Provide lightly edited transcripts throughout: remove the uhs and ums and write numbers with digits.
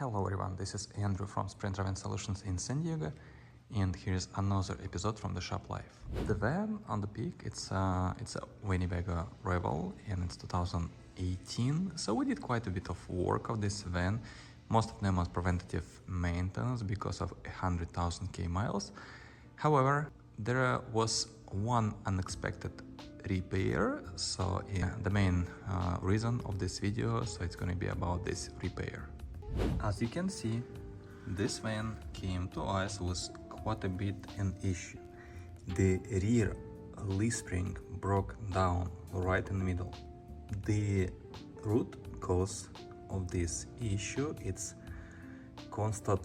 Hello everyone, this is Andrew from Sprinter Solutions in San Diego, and here's another episode from the shop life. The van on the peak, it's a Winnebago Revel, and it's 2018. So we did quite a bit of work of this van. Most of them was preventative maintenance because of 100,000 miles. However, there was one unexpected repair. So the main reason of this video, so it's going to be about this repair. As you can see, this van came to us with quite a bit an issue. The rear leaf spring broke down right in the middle. The root cause of this issue is constant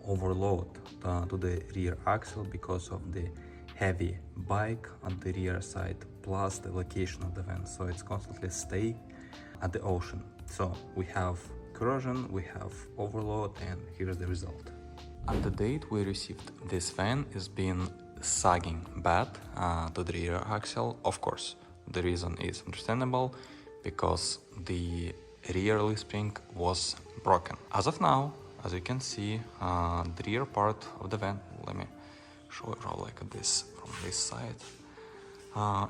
overload to the rear axle because of the heavy bike on the rear side, plus the location of the van, so it's constantly stay at the ocean. So we have corrosion, we have overload, and here's the result. At the date we received this van is been sagging bad to the rear axle. Of course, the reason is understandable because the rear leaf spring was broken. As of now, as you can see, the rear part of the van, let me show you like this from this side.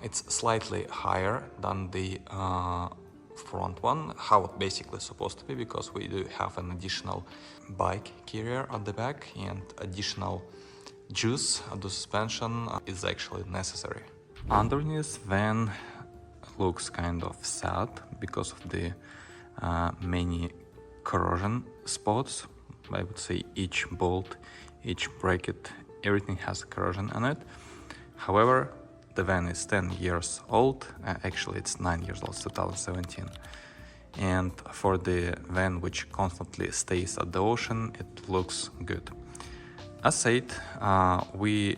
It's slightly higher than the front one, how it basically supposed to be, because we do have an additional bike carrier at the back and additional juice at the suspension is actually necessary. Underneath van looks kind of sad because of the many corrosion spots. I would say each bolt, each bracket, everything has corrosion on it. However, the van is 10 years old, actually it's 9 years old, 2017. And for the van which constantly stays at the ocean, it looks good. As said, we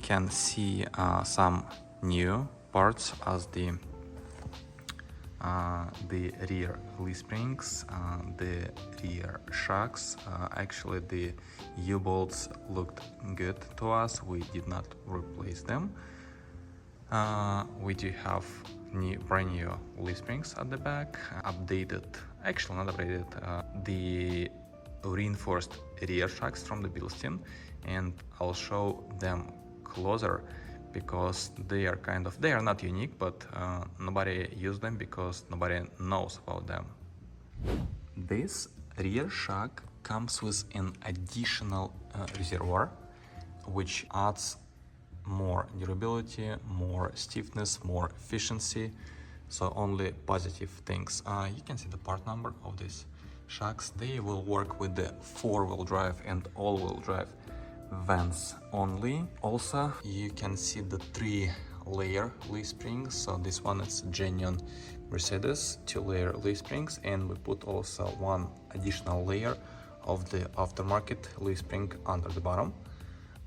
can see some new parts as the rear leaf springs, the rear shocks. Actually the U-bolts looked good to us, we did not replace them. We do have brand new leaf springs at the back, updated, actually not updated, the reinforced rear shocks from the Bilstein, and I'll show them closer because they are not unique, but nobody used them because nobody knows about them. This rear shock comes with an additional reservoir, which adds more durability, more stiffness, more efficiency, so only positive things. You can see the part number of these shocks. They will work with the 4-wheel drive and all-wheel drive vans only. Also, you can see the 3-layer leaf springs. So this one is genuine Mercedes 2-layer leaf springs, and we put also one additional layer of the aftermarket leaf spring under the bottom,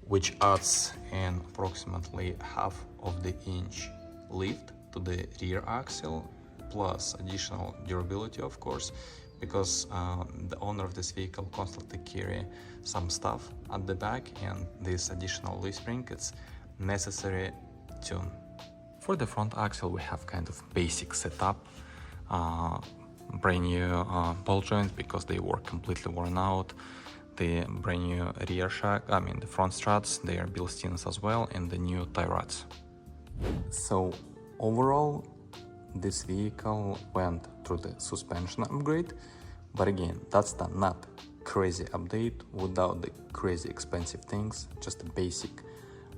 which adds an approximately half of the inch lift to the rear axle, plus additional durability, of course, because the owner of this vehicle constantly carry some stuff at the back, and this additional leaf spring is necessary to. For the front axle we have kind of basic setup, brand new ball joints because they were completely worn out, the brand new rear shock, the front struts, they are Bilsteins as well, and the new tie rods. So overall, this vehicle went through the suspension upgrade, but again, that's the not crazy update without the crazy expensive things, just the basic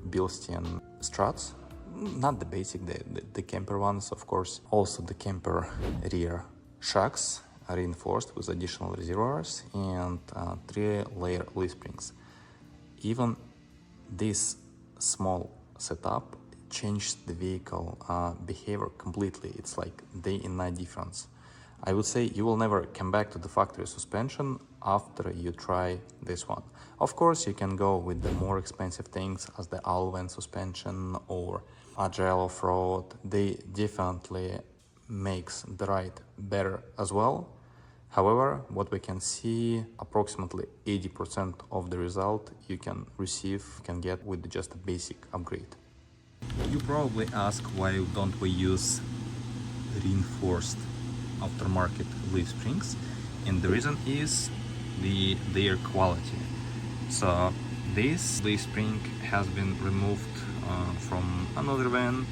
Bilstein struts, not the basic, the camper ones, of course. Also the camper rear shocks are reinforced with additional reservoirs and 3-layer leaf springs. Even this small setup changed the vehicle behavior completely. It's like day and night difference. I would say you will never come back to the factory suspension after you try this one. Of course, you can go with the more expensive things as the all-wheel suspension or agile off-road. They definitely makes the ride better as well. However, what we can see, approximately 80% of the result you can get with just a basic upgrade. You probably ask why don't we use reinforced aftermarket leaf springs, and the reason is their quality. So this leaf spring has been removed from another van.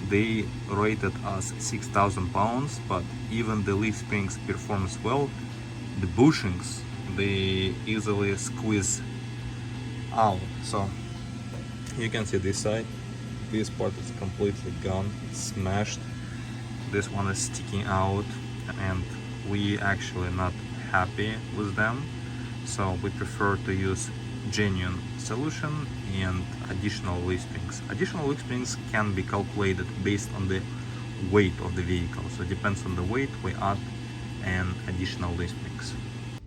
They rated us 6,000 pounds, but even the leaf springs performs well. The bushings, they easily squeeze out. So you can see this side, this part is completely gone, it's smashed. This one is sticking out, and we actually not happy with them. So we prefer to use genuine solution and additional leaf springs. Additional leaf springs can be calculated based on the weight of the vehicle. So it depends on the weight, we add an additional leaf springs.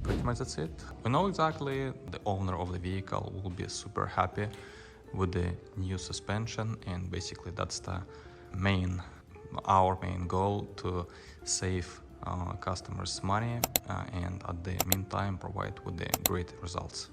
Pretty much that's it. We know exactly the owner of the vehicle will be super happy with the new suspension, and basically that's the our main goal, to save customers money and at the meantime provide with the great results.